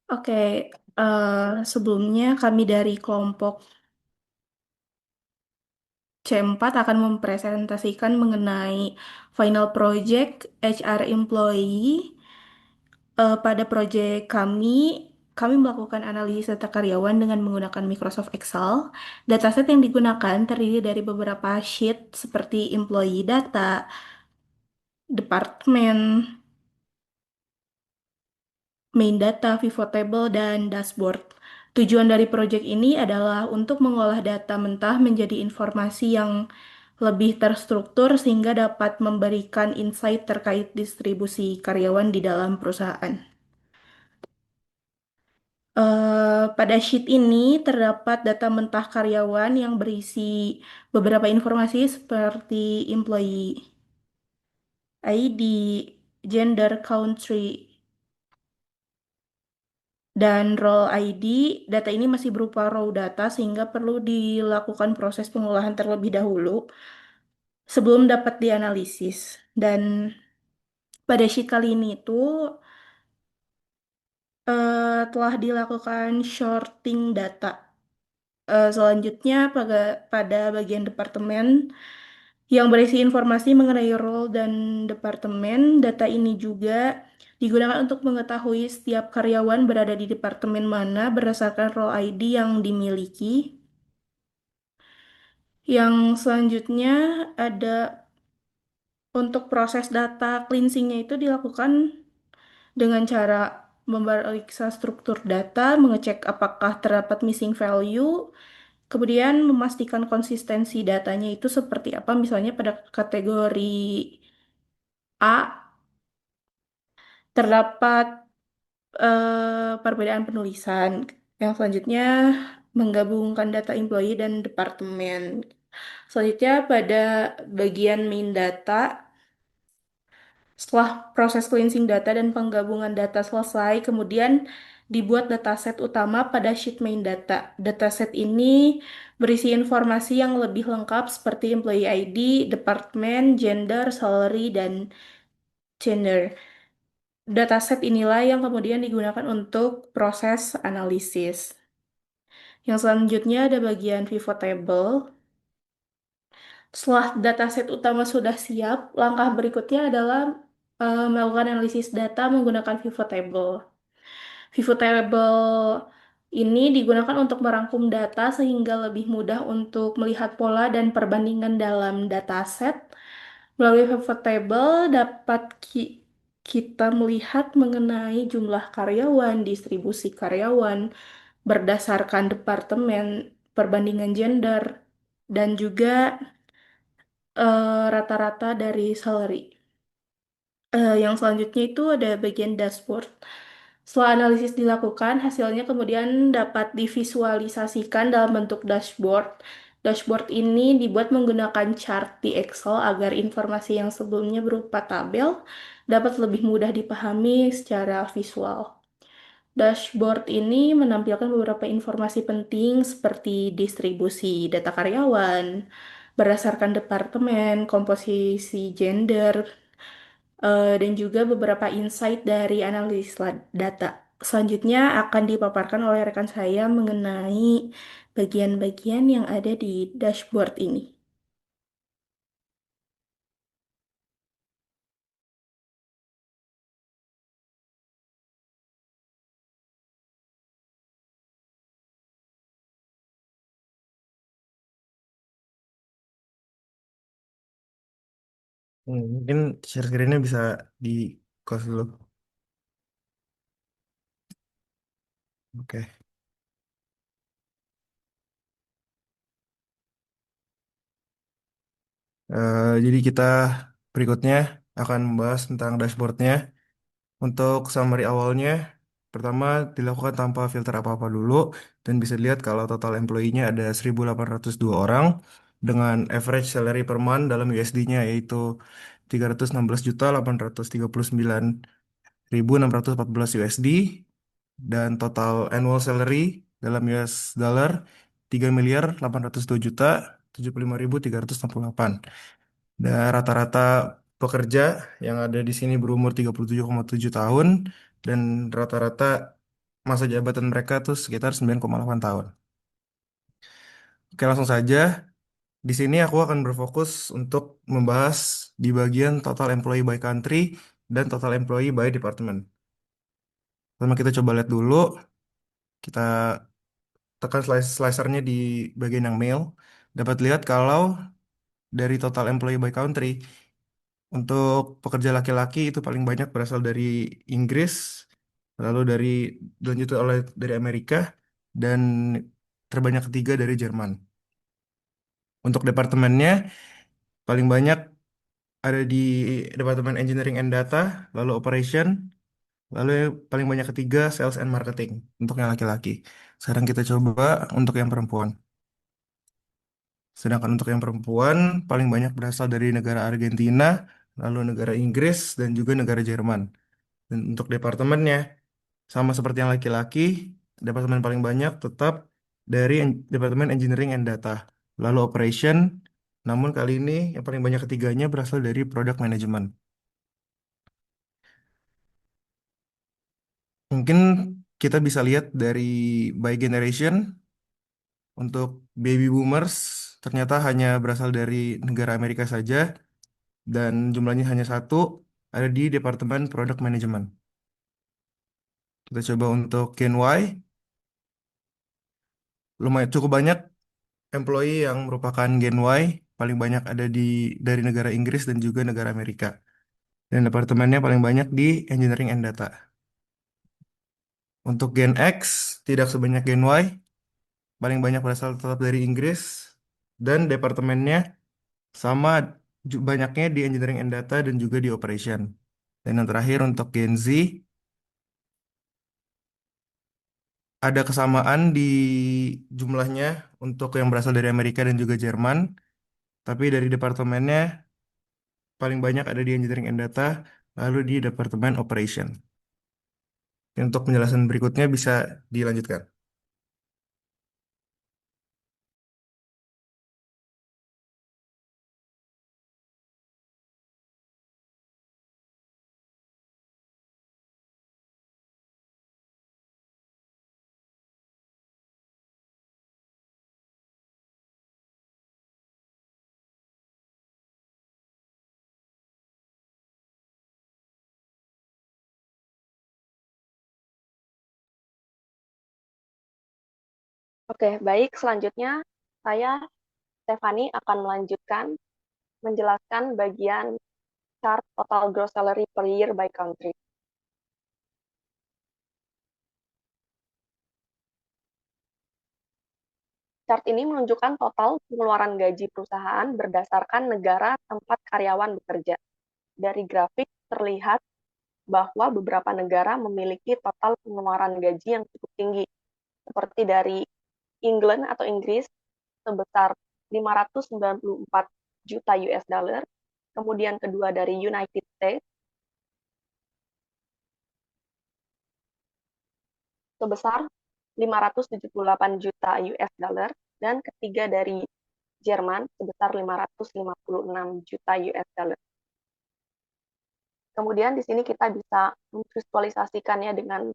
Oke, sebelumnya kami dari kelompok C4 akan mempresentasikan mengenai final project HR employee. Pada proyek kami melakukan analisis data karyawan dengan menggunakan Microsoft Excel. Dataset yang digunakan terdiri dari beberapa sheet seperti employee data, departemen, main data, pivot table, dan dashboard. Tujuan dari proyek ini adalah untuk mengolah data mentah menjadi informasi yang lebih terstruktur sehingga dapat memberikan insight terkait distribusi karyawan di dalam perusahaan. Pada sheet ini terdapat data mentah karyawan yang berisi beberapa informasi seperti employee ID, gender, country, dan role ID. Data ini masih berupa raw data sehingga perlu dilakukan proses pengolahan terlebih dahulu sebelum dapat dianalisis. Dan pada sheet kali ini itu telah dilakukan sorting data. Selanjutnya pada bagian departemen yang berisi informasi mengenai role dan departemen. Data ini juga digunakan untuk mengetahui setiap karyawan berada di departemen mana berdasarkan role ID yang dimiliki. Yang selanjutnya ada untuk proses data cleansingnya itu dilakukan dengan cara memeriksa struktur data, mengecek apakah terdapat missing value, kemudian memastikan konsistensi datanya itu seperti apa. Misalnya pada kategori A terdapat perbedaan penulisan. Yang selanjutnya menggabungkan data employee dan departemen. Selanjutnya pada bagian main data, setelah proses cleansing data dan penggabungan data selesai, kemudian dibuat dataset utama pada sheet main data. Dataset ini berisi informasi yang lebih lengkap seperti employee ID, departemen, gender, salary, dan gender. Dataset inilah yang kemudian digunakan untuk proses analisis. Yang selanjutnya ada bagian pivot table. Setelah dataset utama sudah siap, langkah berikutnya adalah melakukan analisis data menggunakan pivot table. Pivot table ini digunakan untuk merangkum data sehingga lebih mudah untuk melihat pola dan perbandingan dalam dataset. Melalui pivot table dapat kita melihat mengenai jumlah karyawan, distribusi karyawan berdasarkan departemen, perbandingan gender, dan juga rata-rata dari salary. Yang selanjutnya itu ada bagian dashboard. Setelah analisis dilakukan, hasilnya kemudian dapat divisualisasikan dalam bentuk dashboard. Dashboard ini dibuat menggunakan chart di Excel agar informasi yang sebelumnya berupa tabel dapat lebih mudah dipahami secara visual. Dashboard ini menampilkan beberapa informasi penting seperti distribusi data karyawan, berdasarkan departemen, komposisi gender, dan juga beberapa insight dari analisis data. Selanjutnya akan dipaparkan oleh rekan saya mengenai bagian-bagian yang ada di dashboard ini. Mungkin share screen-nya bisa di close dulu. Oke. Jadi kita berikutnya akan membahas tentang dashboardnya. Untuk summary awalnya, pertama dilakukan tanpa filter apa-apa dulu dan bisa dilihat kalau total employee-nya ada 1.802 orang dengan average salary per month dalam USD-nya yaitu 316.839.614 USD dan total annual salary dalam US dollar 3.802.075.368. Dan rata-rata pekerja yang ada di sini berumur 37,7 tahun dan rata-rata masa jabatan mereka tuh sekitar 9,8 tahun. Oke, langsung saja. Di sini aku akan berfokus untuk membahas di bagian total employee by country dan total employee by department. Pertama kita coba lihat dulu, kita tekan slicernya di bagian yang male. Dapat lihat kalau dari total employee by country, untuk pekerja laki-laki itu paling banyak berasal dari Inggris, lalu dilanjut oleh dari Amerika, dan terbanyak ketiga dari Jerman. Untuk departemennya, paling banyak ada di Departemen Engineering and Data, lalu Operation, lalu yang paling banyak ketiga Sales and Marketing untuk yang laki-laki. Sekarang kita coba untuk yang perempuan. Sedangkan untuk yang perempuan paling banyak berasal dari negara Argentina, lalu negara Inggris, dan juga negara Jerman. Dan untuk departemennya, sama seperti yang laki-laki, departemen paling banyak tetap dari Departemen Engineering and Data. Lalu Operation, namun kali ini yang paling banyak ketiganya berasal dari Product Management. Mungkin kita bisa lihat dari by generation, untuk baby boomers ternyata hanya berasal dari negara Amerika saja, dan jumlahnya hanya satu, ada di Departemen Product Management. Kita coba untuk Gen Y, lumayan cukup banyak employee yang merupakan Gen Y, paling banyak ada dari negara Inggris dan juga negara Amerika. Dan departemennya paling banyak di Engineering and Data. Untuk Gen X, tidak sebanyak Gen Y, paling banyak berasal tetap dari Inggris, dan departemennya sama banyaknya di Engineering and Data dan juga di Operation. Dan yang terakhir untuk Gen Z, ada kesamaan di jumlahnya untuk yang berasal dari Amerika dan juga Jerman, tapi dari departemennya paling banyak ada di Engineering and Data, lalu di Departemen Operation. Untuk penjelasan berikutnya bisa dilanjutkan. Oke, baik. Selanjutnya, saya, Stefani, akan melanjutkan menjelaskan bagian chart total gross salary per year by country. Chart ini menunjukkan total pengeluaran gaji perusahaan berdasarkan negara tempat karyawan bekerja. Dari grafik terlihat bahwa beberapa negara memiliki total pengeluaran gaji yang cukup tinggi, seperti dari England atau Inggris sebesar 594 juta US dollar, kemudian kedua dari United States sebesar 578 juta US dollar, dan ketiga dari Jerman sebesar 556 juta US dollar. Kemudian di sini kita bisa memvisualisasikannya dengan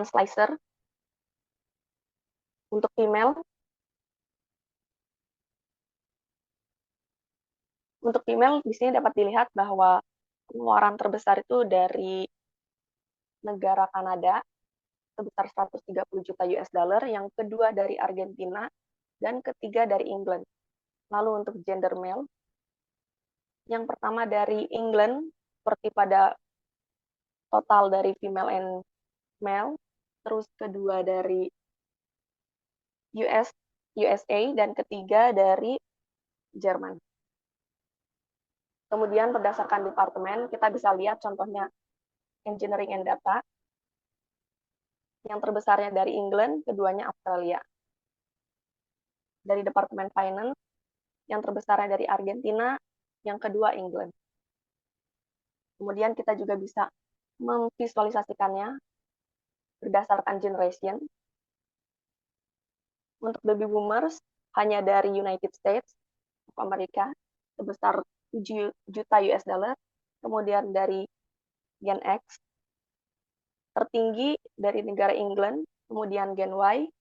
slicer. Untuk female di sini dapat dilihat bahwa pengeluaran terbesar itu dari negara Kanada sebesar 130 juta US dollar, yang kedua dari Argentina, dan ketiga dari England. Lalu untuk gender male, yang pertama dari England, seperti pada total dari female and male, terus kedua dari USA, dan ketiga dari Jerman. Kemudian berdasarkan departemen, kita bisa lihat contohnya Engineering and Data, yang terbesarnya dari England, keduanya Australia. Dari Departemen Finance, yang terbesarnya dari Argentina, yang kedua England. Kemudian kita juga bisa memvisualisasikannya berdasarkan generation. Untuk baby boomers, hanya dari United States of America, sebesar 7 juta US dollar. Kemudian dari Gen X, tertinggi dari negara England, kemudian Gen Y,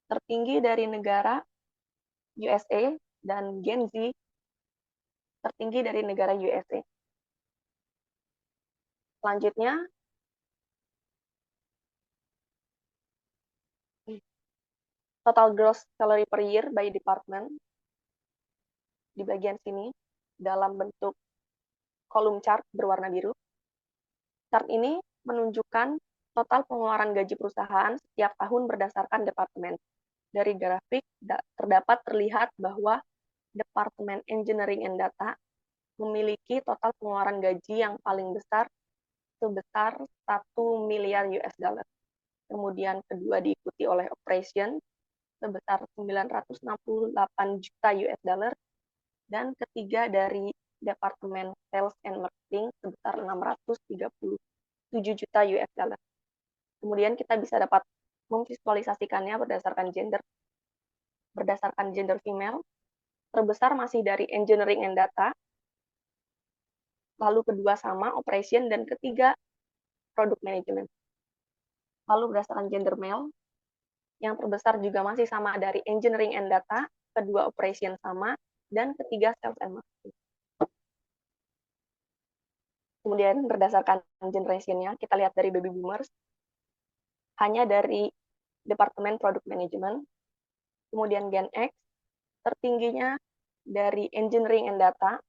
tertinggi dari negara USA, dan Gen Z tertinggi dari negara USA. Selanjutnya, total gross salary per year by department di bagian sini dalam bentuk kolom chart berwarna biru. Chart ini menunjukkan total pengeluaran gaji perusahaan setiap tahun berdasarkan departemen. Dari grafik terdapat terlihat bahwa Departemen Engineering and Data memiliki total pengeluaran gaji yang paling besar sebesar 1 miliar US dollar. Kemudian kedua diikuti oleh Operation sebesar 968 juta US dollar dan ketiga dari Departemen Sales and Marketing sebesar 637 juta US dollar. Kemudian kita bisa dapat memvisualisasikannya berdasarkan gender female. Terbesar masih dari Engineering and Data, lalu kedua sama Operation, dan ketiga Product Management. Lalu berdasarkan gender male, yang terbesar juga masih sama dari Engineering and Data, kedua Operation sama, dan ketiga Sales and Marketing. Kemudian berdasarkan generation-nya, kita lihat dari baby boomers, hanya dari Departemen Product Management, kemudian Gen X, tertingginya dari Engineering and Data,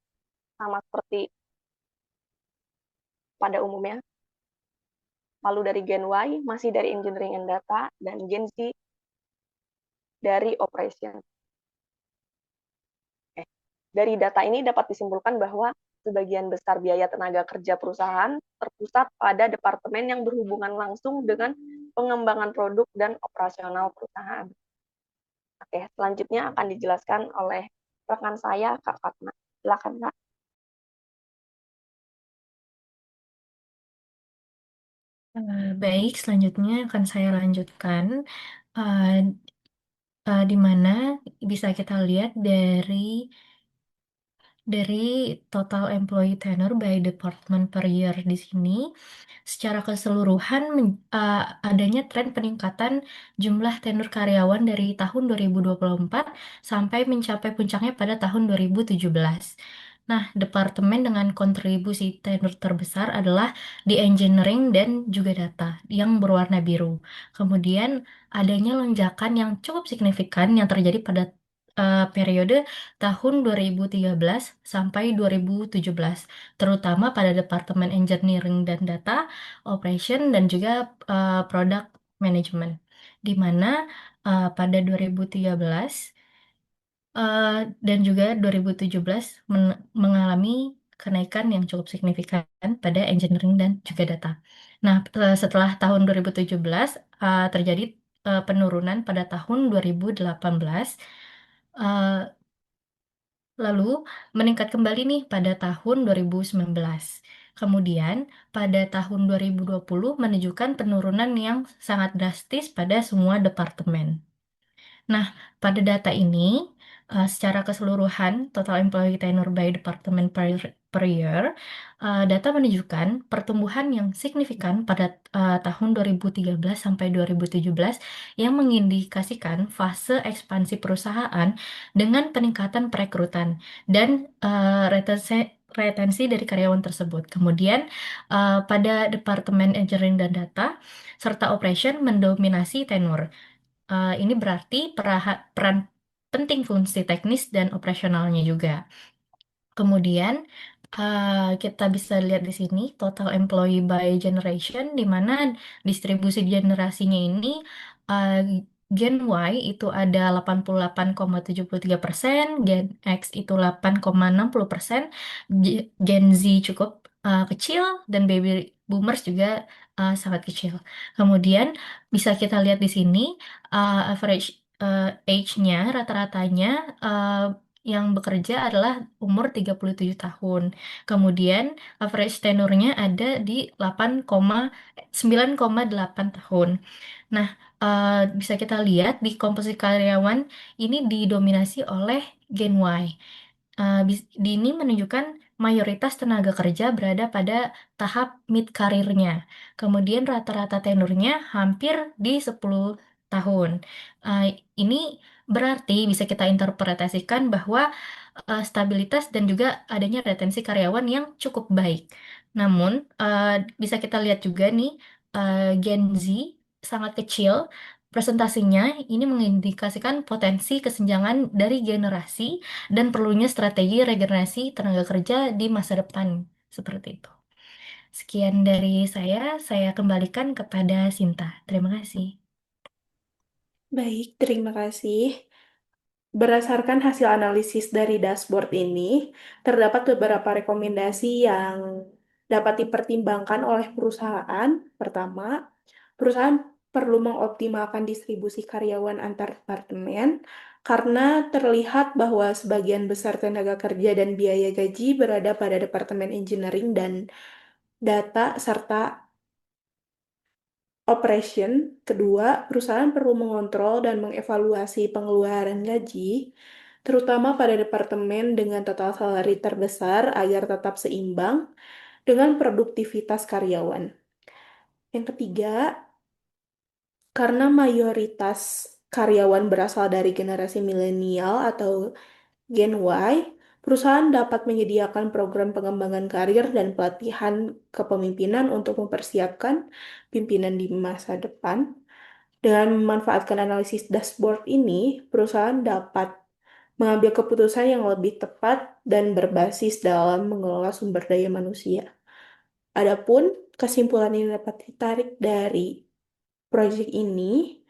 sama seperti pada umumnya. Lalu dari Gen Y, masih dari Engineering and Data, dan Gen Z dari Operation. Dari data ini dapat disimpulkan bahwa sebagian besar biaya tenaga kerja perusahaan terpusat pada departemen yang berhubungan langsung dengan pengembangan produk dan operasional perusahaan. Oke, selanjutnya akan dijelaskan oleh rekan saya, Kak Fatma. Silakan, Kak. Baik, selanjutnya akan saya lanjutkan, eh, di mana bisa kita lihat dari total employee tenure by department per year di sini. Secara keseluruhan adanya tren peningkatan jumlah tenur karyawan dari tahun 2024 sampai mencapai puncaknya pada tahun 2017. Nah, departemen dengan kontribusi tenur terbesar adalah di engineering dan juga data yang berwarna biru. Kemudian adanya lonjakan yang cukup signifikan yang terjadi pada periode tahun 2013 sampai 2017, terutama pada Departemen Engineering dan Data, Operation, dan juga Product Management, di mana pada 2013 eh, dan juga 2017 mengalami kenaikan yang cukup signifikan pada engineering dan juga data. Nah, setelah tahun 2017 terjadi penurunan pada tahun 2018. eh, Lalu meningkat kembali nih pada tahun 2019. Kemudian pada tahun 2020 menunjukkan penurunan yang sangat drastis pada semua departemen. Nah, pada data ini, secara keseluruhan, total employee tenure by department per year, data menunjukkan pertumbuhan yang signifikan pada tahun 2013 sampai 2017 yang mengindikasikan fase ekspansi perusahaan dengan peningkatan perekrutan dan retensi dari karyawan tersebut. Kemudian, pada Departemen Engineering dan Data, serta Operation mendominasi tenure. Ini berarti peran penting fungsi teknis dan operasionalnya juga. Kemudian kita bisa lihat di sini total employee by generation, di mana distribusi generasinya ini uh, Gen Y itu ada 88,73%, Gen X itu 8,60%, Gen Z cukup kecil, dan baby boomers juga sangat kecil. Kemudian bisa kita lihat di sini average age-nya, rata-ratanya yang bekerja adalah umur 37 tahun. Kemudian average tenurnya ada di 9,8 tahun. Nah, bisa kita lihat di komposisi karyawan ini didominasi oleh Gen Y. Di ini menunjukkan mayoritas tenaga kerja berada pada tahap mid karirnya. Kemudian rata-rata tenurnya hampir di 10 tahun. Eh, ini berarti bisa kita interpretasikan bahwa stabilitas dan juga adanya retensi karyawan yang cukup baik. Namun, bisa kita lihat juga nih, Gen Z sangat kecil. Presentasinya ini mengindikasikan potensi kesenjangan dari generasi dan perlunya strategi regenerasi tenaga kerja di masa depan. Seperti itu. Sekian dari saya kembalikan kepada Sinta. Terima kasih. Baik, terima kasih. Berdasarkan hasil analisis dari dashboard ini, terdapat beberapa rekomendasi yang dapat dipertimbangkan oleh perusahaan. Pertama, perusahaan perlu mengoptimalkan distribusi karyawan antar departemen karena terlihat bahwa sebagian besar tenaga kerja dan biaya gaji berada pada departemen engineering dan data serta operation. Kedua, perusahaan perlu mengontrol dan mengevaluasi pengeluaran gaji, terutama pada departemen dengan total salary terbesar agar tetap seimbang dengan produktivitas karyawan. Yang ketiga, karena mayoritas karyawan berasal dari generasi milenial atau Gen Y, perusahaan dapat menyediakan program pengembangan karir dan pelatihan kepemimpinan untuk mempersiapkan pimpinan di masa depan. Dengan memanfaatkan analisis dashboard ini, perusahaan dapat mengambil keputusan yang lebih tepat dan berbasis dalam mengelola sumber daya manusia. Adapun kesimpulan yang dapat ditarik dari proyek ini,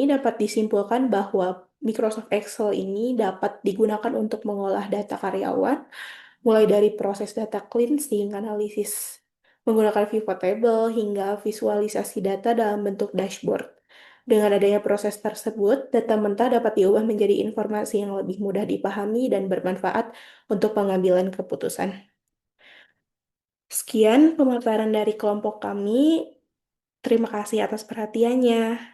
dapat disimpulkan bahwa Microsoft Excel ini dapat digunakan untuk mengolah data karyawan, mulai dari proses data cleansing, analisis menggunakan pivot table, hingga visualisasi data dalam bentuk dashboard. Dengan adanya proses tersebut, data mentah dapat diubah menjadi informasi yang lebih mudah dipahami dan bermanfaat untuk pengambilan keputusan. Sekian pemaparan dari kelompok kami. Terima kasih atas perhatiannya.